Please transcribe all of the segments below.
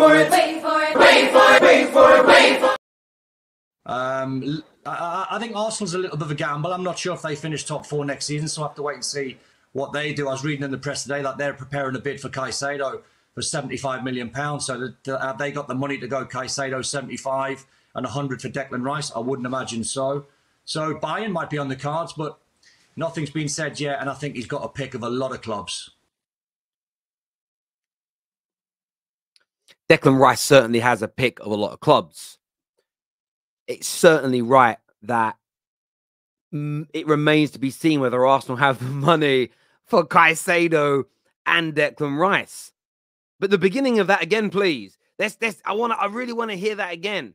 for it. Wait for it. Wait for it. Wait for it. Wait for it. I think Arsenal's a little bit of a gamble. I'm not sure if they finish top four next season, so I have to wait and see what they do. I was reading in the press today that they're preparing a bid for Caicedo for £75 million. So have they got the money to go Caicedo 75 and 100 for Declan Rice? I wouldn't imagine so. So Bayern might be on the cards, but nothing's been said yet, and I think he's got a pick of a lot of clubs. Declan Rice certainly has a pick of a lot of clubs. It's certainly right that it remains to be seen whether Arsenal have the money for Caicedo and Declan Rice. But the beginning of that again, please. I really want to hear that again.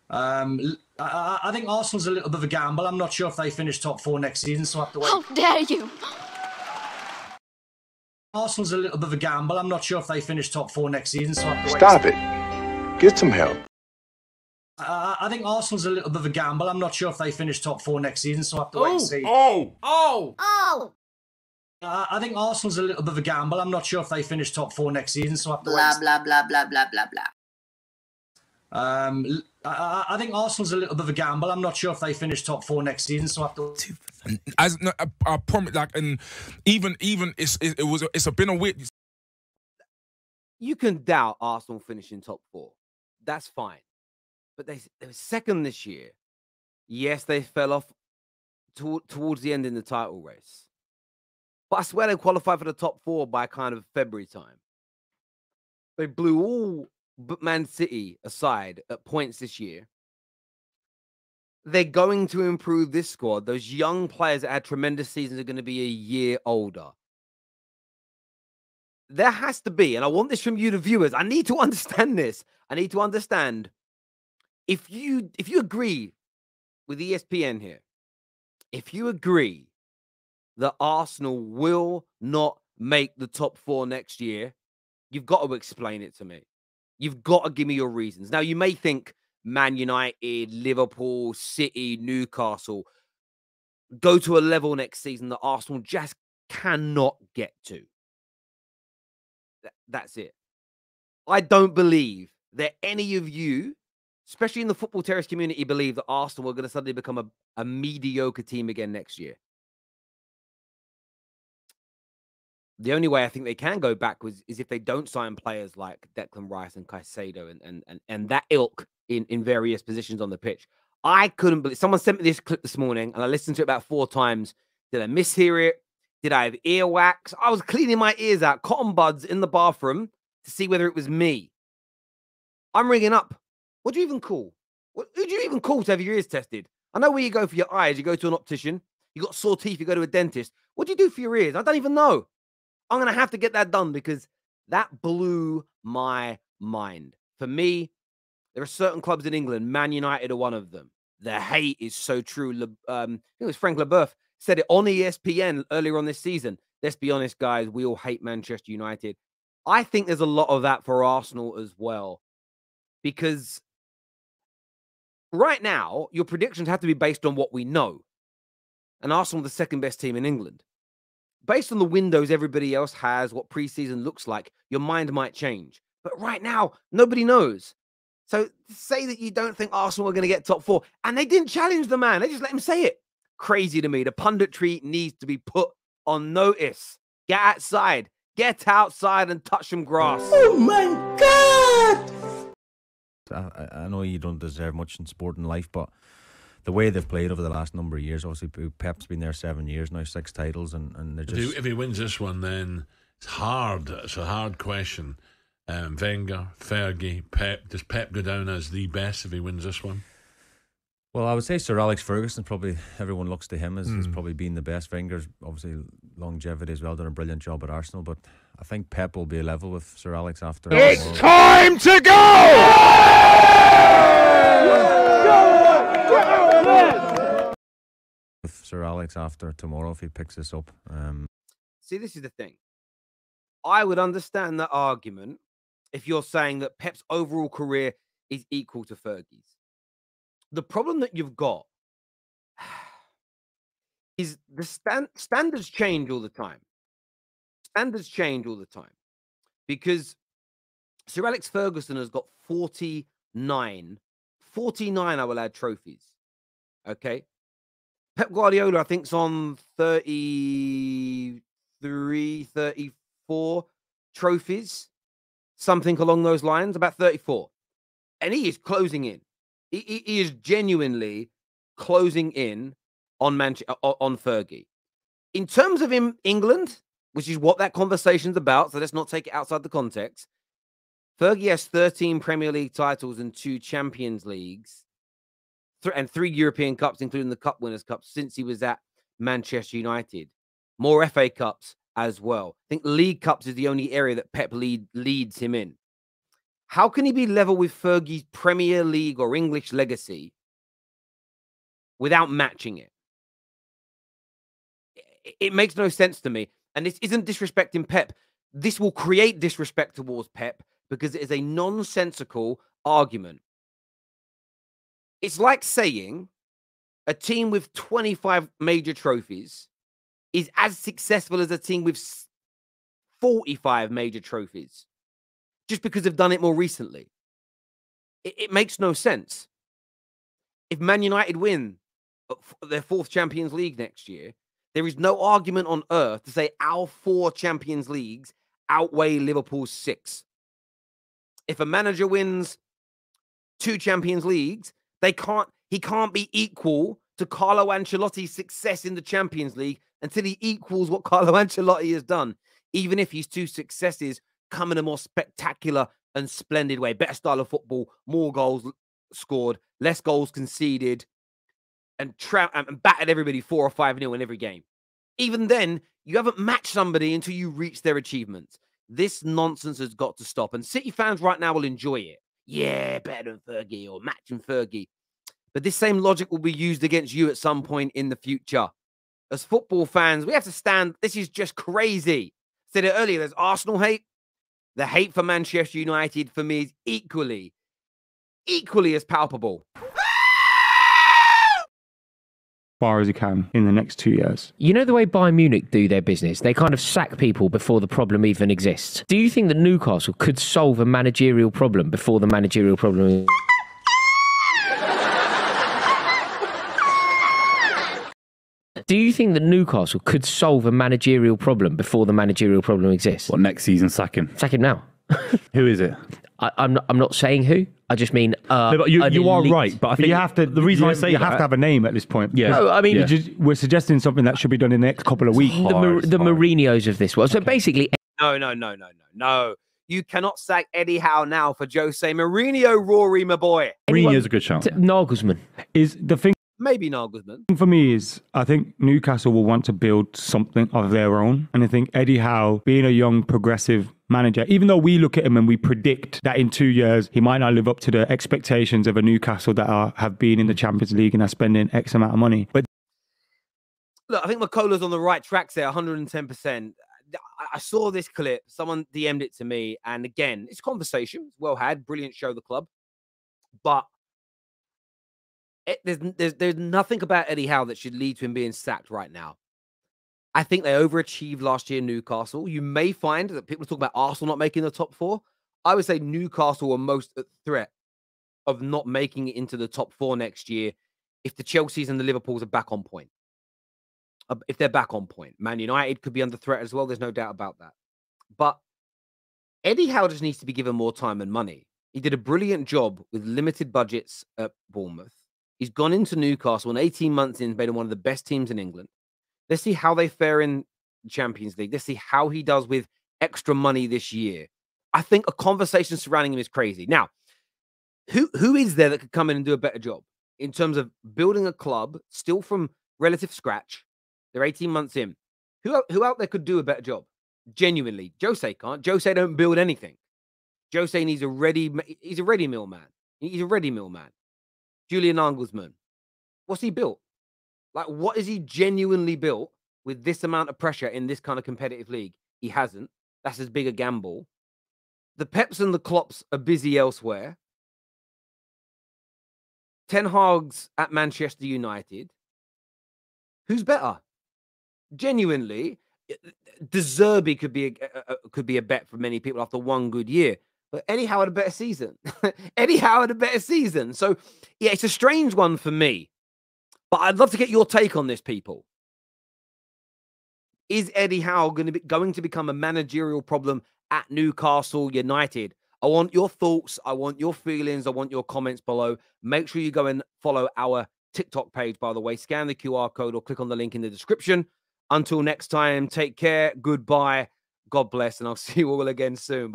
I think Arsenal's a little bit of a gamble. I'm not sure if they finish top four next season, so I have to wait. How dare you! Arsenal's a little bit of a gamble. I'm not sure if they finish top four next season, so I have to wait. Stop it. Get some help. I think Arsenal's a little bit of a gamble. I'm not sure if they finish top four next season, so I have to wait and see. I think Arsenal's a little bit of a gamble. I'm not sure if they finish top four next season, so I have to wait. Blah, blah, blah, blah, blah, blah, blah. I think Arsenal's a little bit of a gamble. I'm not sure if they finish top four next season, so I have to. I promise, like, and even it's been a weird. You can doubt Arsenal finishing top four. That's fine, but they were second this year. Yes, they fell off towards the end in the title race, but I swear they qualified for the top four by kind of February time. They blew all but Man City aside at points this year. They're going to improve this squad. Those young players that had tremendous seasons are going to be a year older. There has to be, and I want this from you, the viewers. I need to understand this. I need to understand if you agree with ESPN here, if you agree that Arsenal will not make the top four next year, you've got to explain it to me. You've got to give me your reasons. Now, you may think Man United, Liverpool, City, Newcastle go to a level next season that Arsenal just cannot get to. That's it. I don't believe that any of you, especially in the Football Terrace community, believe that Arsenal are going to suddenly become a mediocre team again next year. The only way I think they can go backwards is if they don't sign players like Declan Rice and Caicedo and that ilk in various positions on the pitch. I couldn't believe. Someone sent me this clip this morning, and I listened to it about 4 times. Did I mishear it? Did I have earwax? I was cleaning my ears out, cotton buds in the bathroom to see whether it was me. I'm ringing up. What do you even call? Who do you even call to have your ears tested? I know where you go for your eyes. You go to an optician. You got sore teeth. You go to a dentist. What do you do for your ears? I don't even know. I'm going to have to get that done because that blew my mind. For me, there are certain clubs in England. Man United are one of them. The hate is so true. It was Frank Leboeuf said it on ESPN earlier on this season. Let's be honest, guys. We all hate Manchester United. I think there's a lot of that for Arsenal as well. Because right now, your predictions have to be based on what we know. And Arsenal are the second best team in England. Based on the windows everybody else has, what preseason looks like, your mind might change. But right now, nobody knows. So say that you don't think Arsenal are going to get top four, and they didn't challenge the man. They just let him say it. Crazy to me. The punditry needs to be put on notice. Get outside. Get outside and touch some grass. Oh, my God! I know you don't deserve much in sport and life, but the way they've played over the last number of years, obviously Pep's been there 7 years now, 6 titles, and they're just... If he wins this one, then it's hard. It's a hard question. Wenger, Fergie, Pep. Does Pep go down as the best if he wins this one? Well, I would say Sir Alex Ferguson, probably everyone looks to him as probably being the best. Wenger's obviously longevity as well, done a brilliant job at Arsenal, but I think Pep will be level with Sir Alex after... It's time to go! With Sir Alex after tomorrow if he picks this up. See, this is the thing. I would understand that argument if you're saying that Pep's overall career is equal to Fergie's. The problem that you've got is the standards change all the time. Standards change all the time. Because Sir Alex Ferguson has got 49. 49, I will add, trophies. Okay. Pep Guardiola, I think, is on 33, 34 trophies. Something along those lines, about 34. And he is closing in. He is genuinely closing in on on Fergie. In terms of England, which is what that conversation's about, so let's not take it outside the context. Fergie has 13 Premier League titles and 2 Champions Leagues and 3 European Cups, including the Cup Winners' Cup, since he was at Manchester United. More FA Cups as well. I think League Cups is the only area that Pep leads him in. How can he be level with Fergie's Premier League or English legacy without matching it? It makes no sense to me. And this isn't disrespecting Pep. This will create disrespect towards Pep because it is a nonsensical argument. It's like saying a team with 25 major trophies is as successful as a team with 45 major trophies just because they've done it more recently. It makes no sense. If Man United win their 4th Champions League next year, there is no argument on earth to say our 4 Champions Leagues outweigh Liverpool's 6. If a manager wins 2 Champions Leagues, he can't be equal to Carlo Ancelotti's success in the Champions League until he equals what Carlo Ancelotti has done, even if his 2 successes come in a more spectacular and splendid way. Better style of football, more goals scored, less goals conceded, and battered everybody 4 or 5-0 in every game. Even then, you haven't matched somebody until you reach their achievements. This nonsense has got to stop. And City fans right now will enjoy it. Yeah, better than Fergie or matching Fergie. But this same logic will be used against you at some point in the future. As football fans, we have to stand. This is just crazy. Said it earlier, there's Arsenal hate. The hate for Manchester United for me is equally as palpable. Far as he can in the next 2 years. You know the way Bayern Munich do their business? They kind of sack people before the problem even exists. Do you think that Newcastle could solve a managerial problem before the managerial problem? Do you think that Newcastle could solve a managerial problem before the managerial problem exists? What, next season, sack him? Sack him now. Who is it? I'm not saying who. I just mean no, but you are right, but I think you have to. The reason I say you have to have a name at this point. Yeah, no, I mean we're suggesting something that should be done in the next couple of weeks. The Mourinho's of this world. So basically, no. You cannot sack Eddie Howe now for Jose Mourinho. Rory, my boy. Mourinho's a good shout. Nagelsmann is the thing. Maybe Nagelsmann. For me is, I think Newcastle will want to build something of their own. And I think Eddie Howe, being a young, progressive manager, even though we look at him and we predict that in 2 years, he might not live up to the expectations of a Newcastle that have been in the Champions League and are spending X amount of money. But look, I think McCullough's on the right tracks there, 110%. I saw this clip. Someone DM'd it to me. And again, it's conversation. It's well had. Brilliant show, The Club. But there's nothing about Eddie Howe that should lead to him being sacked right now. I think they overachieved last year in Newcastle. You may find that people talk about Arsenal not making the top 4. I would say Newcastle were most at threat of not making it into the top 4 next year if the Chelseas and the Liverpools are back on point. If they're back on point. Man United could be under threat as well. There's no doubt about that. But Eddie Howe just needs to be given more time and money. He did a brilliant job with limited budgets at Bournemouth. He's gone into Newcastle and 18 months in, made him one of the best teams in England. Let's see how they fare in the Champions League. Let's see how he does with extra money this year. I think a conversation surrounding him is crazy. Now, who is there that could come in and do a better job in terms of building a club still from relative scratch? They're 18 months in. Who out there could do a better job? Genuinely. Jose can't. Jose don't build anything. Jose needs he's a ready mill man. He's a ready mill man. Julian Nagelsmann. What's he built? Like, what is he genuinely built with this amount of pressure in this kind of competitive league? He hasn't. That's as big a gamble. The Peps and the Klopps are busy elsewhere. Ten Hag's at Manchester United. Who's better? Genuinely, De Zerbi could be a bet for many people after one good year. But Eddie Howe had a better season. Eddie Howe had a better season. So, yeah, it's a strange one for me. But I'd love to get your take on this, people. Is Eddie Howe going to become a managerial problem at Newcastle United? I want your thoughts. I want your feelings. I want your comments below. Make sure you go and follow our TikTok page, by the way. Scan the QR code or click on the link in the description. Until next time, take care. Goodbye. God bless. And I'll see you all again soon. Bye.